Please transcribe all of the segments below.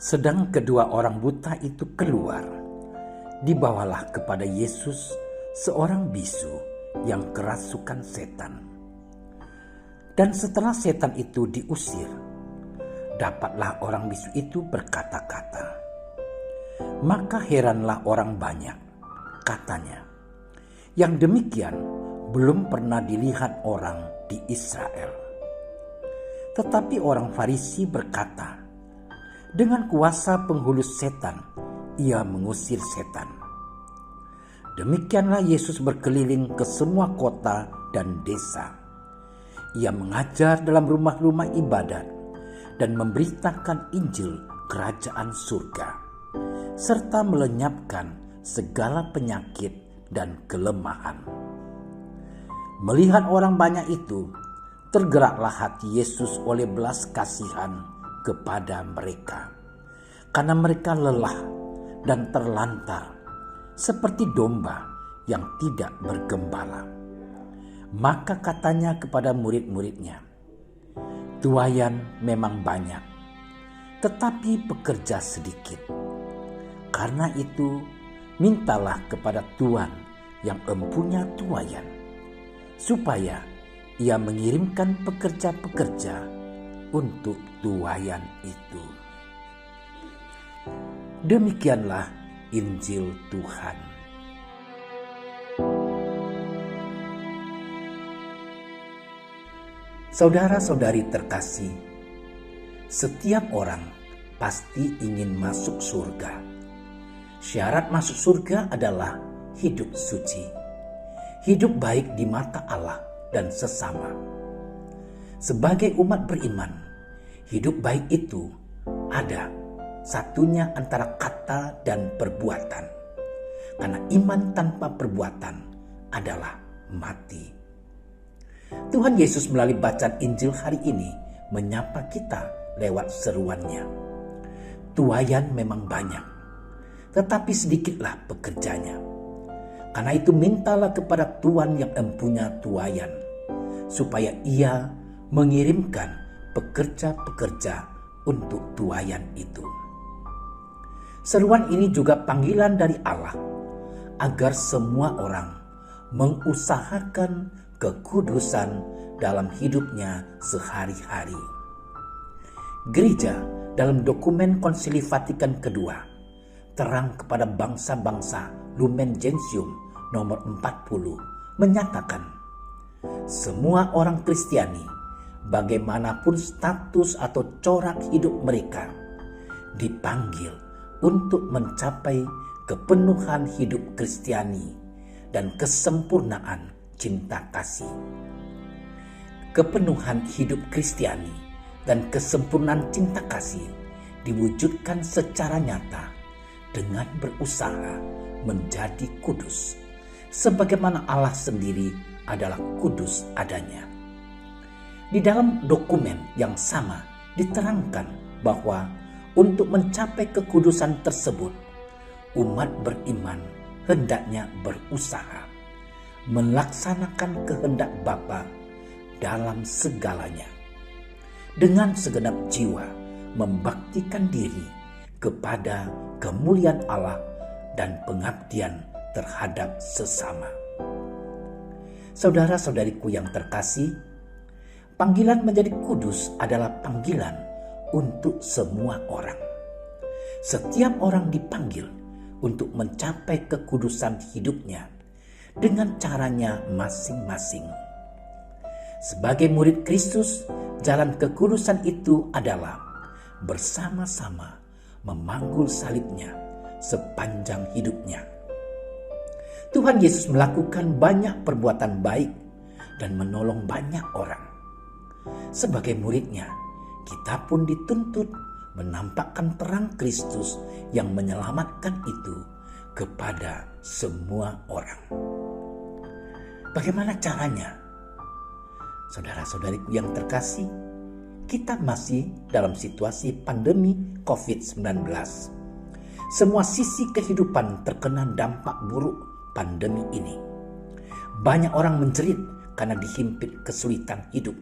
Sedang kedua orang buta itu keluar, dibawalah kepada Yesus seorang bisu yang kerasukan setan. Dan setelah setan itu diusir, dapatlah orang bisu itu berkata-kata. Maka heranlah orang banyak, katanya, yang demikian belum pernah dilihat orang di Israel. Tetapi orang Farisi berkata, dengan kuasa penghulus setan, ia mengusir setan. Demikianlah Yesus berkeliling ke semua kota dan desa. Ia mengajar dalam rumah-rumah ibadat dan memberitakan Injil kerajaan surga, serta melenyapkan segala penyakit dan kelemahan. Melihat orang banyak itu, tergeraklah hati Yesus oleh belas kasihan kepada mereka, karena mereka lelah dan terlantar seperti domba yang tidak bergembala. Maka katanya kepada murid-muridnya, tuaian memang banyak, tetapi pekerja sedikit. Karena itu mintalah kepada Tuhan yang empunya tuaian, supaya ia mengirimkan pekerja-pekerja untuk tuaian itu. Demikianlah Injil Tuhan. Saudara-saudari terkasih, setiap orang pasti ingin masuk surga. Syarat masuk surga adalah hidup suci, hidup baik di mata Allah dan sesama. Sebagai umat beriman, hidup baik itu ada satunya antara kata dan perbuatan. Karena iman tanpa perbuatan adalah mati. Tuhan Yesus melalui bacaan Injil hari ini menyapa kita lewat seruannya. Tuaian memang banyak, tetapi sedikitlah pekerjanya. Karena itu mintalah kepada Tuhan yang empunya tuaian, supaya ia mengirimkan pekerja-pekerja untuk tuaian itu. Seruan ini juga panggilan dari Allah agar semua orang mengusahakan kekudusan dalam hidupnya sehari-hari. Gereja dalam dokumen Konsili Vatikan II terang kepada bangsa-bangsa Lumen Gentium nomor 40 menyatakan, semua orang Kristiani bagaimanapun status atau corak hidup mereka dipanggil untuk mencapai kepenuhan hidup Kristiani dan kesempurnaan cinta kasih. Kepenuhan hidup Kristiani dan kesempurnaan cinta kasih diwujudkan secara nyata dengan berusaha menjadi kudus, sebagaimana Allah sendiri adalah kudus adanya. Di dalam dokumen yang sama diterangkan bahwa untuk mencapai kekudusan tersebut, umat beriman hendaknya berusaha melaksanakan kehendak Bapa dalam segalanya, dengan segenap jiwa membaktikan diri kepada kemuliaan Allah dan pengabdian terhadap sesama. Saudara-saudariku yang terkasih, panggilan menjadi kudus adalah panggilan untuk semua orang. Setiap orang dipanggil untuk mencapai kekudusan hidupnya dengan caranya masing-masing. Sebagai murid Kristus, jalan kekudusan itu adalah bersama-sama memanggul salibnya sepanjang hidupnya. Tuhan Yesus melakukan banyak perbuatan baik dan menolong banyak orang. Sebagai muridnya, kita pun dituntut menampakkan terang Kristus yang menyelamatkan itu kepada semua orang. Bagaimana caranya? Saudara-saudariku yang terkasih, kita masih dalam situasi pandemi COVID-19. Semua sisi kehidupan terkena dampak buruk pandemi ini. Banyak orang menjerit karena dihimpit kesulitan hidup.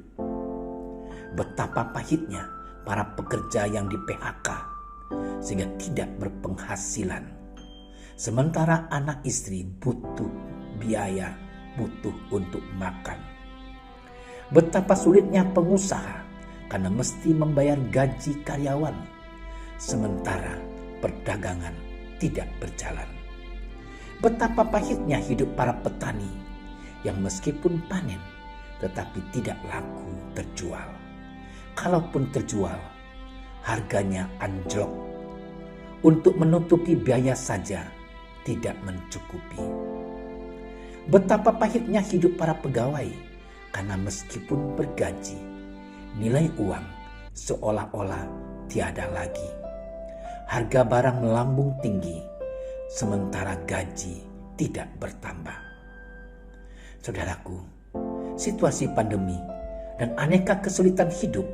Betapa pahitnya para pekerja yang di PHK sehingga tidak berpenghasilan. Sementara anak istri butuh biaya, butuh untuk makan. Betapa sulitnya pengusaha karena mesti membayar gaji karyawan, sementara perdagangan tidak berjalan. Betapa pahitnya hidup para petani yang meskipun panen tetapi tidak laku terjual. Kalaupun terjual, harganya anjlok. Untuk menutupi biaya saja tidak mencukupi. Betapa pahitnya hidup para pegawai karena meskipun bergaji, nilai uang seolah-olah tiada lagi. Harga barang melambung tinggi, sementara gaji tidak bertambah. Saudaraku, situasi pandemi dan aneka kesulitan hidup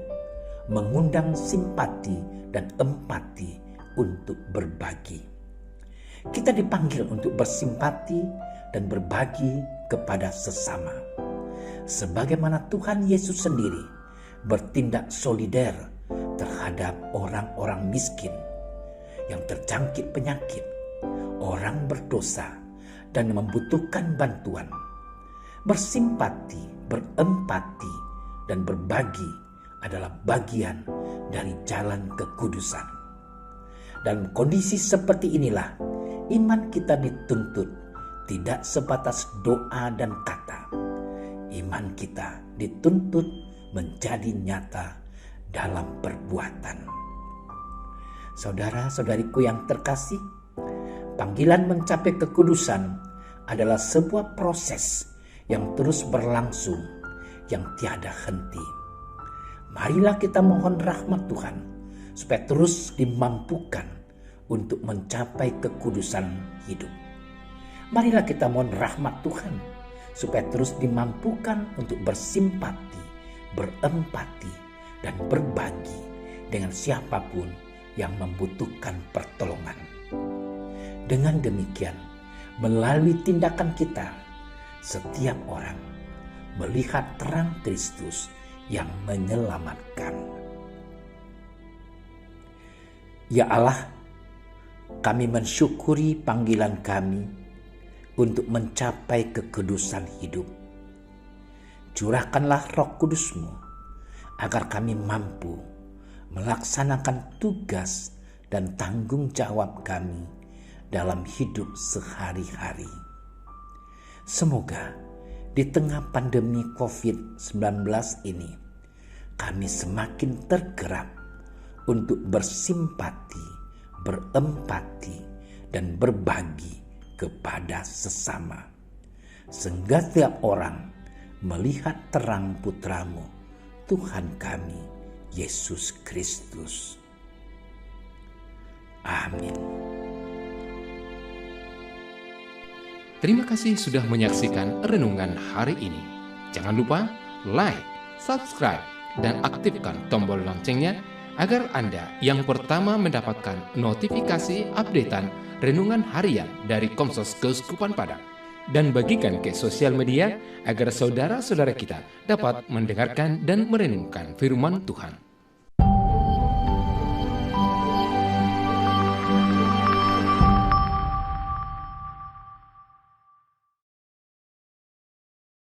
mengundang simpati dan empati untuk berbagi. Kita dipanggil untuk bersimpati dan berbagi kepada sesama. Sebagaimana Tuhan Yesus sendiri bertindak solider terhadap orang-orang miskin yang terjangkit penyakit, orang berdosa dan membutuhkan bantuan. Bersimpati, berempati, dan berbagi adalah bagian dari jalan kekudusan. Dalam kondisi seperti inilah, iman kita dituntut tidak sebatas doa dan kata. Iman kita dituntut menjadi nyata dalam perbuatan. Saudara-saudariku yang terkasih, panggilan mencapai kekudusan adalah sebuah proses yang terus berlangsung, yang tiada henti. Marilah kita mohon rahmat Tuhan supaya terus dimampukan untuk mencapai kekudusan hidup. Marilah kita mohon rahmat Tuhan supaya terus dimampukan untuk bersimpati, berempati, dan berbagi dengan siapapun yang membutuhkan pertolongan. Dengan demikian, melalui tindakan kita, setiap orang melihat terang Kristus yang menyelamatkan. Ya Allah, kami mensyukuri panggilan kami untuk mencapai kekudusan hidup. Curahkanlah Roh Kudus-Mu agar kami mampu melaksanakan tugas dan tanggung jawab kami dalam hidup sehari-hari. Semoga di tengah pandemi COVID-19 ini kami semakin tergerak untuk bersimpati, berempati, dan berbagi kepada sesama, sehingga setiap orang melihat terang Putra-Mu, Tuhan kami, Yesus Kristus. Amin. Terima kasih sudah menyaksikan renungan hari ini. Jangan lupa like, subscribe, dan aktifkan tombol loncengnya agar Anda yang pertama mendapatkan notifikasi updatean renungan harian dari Komsos Keuskupan Padang. Dan bagikan ke sosial media agar saudara-saudara kita dapat mendengarkan dan merenungkan firman Tuhan.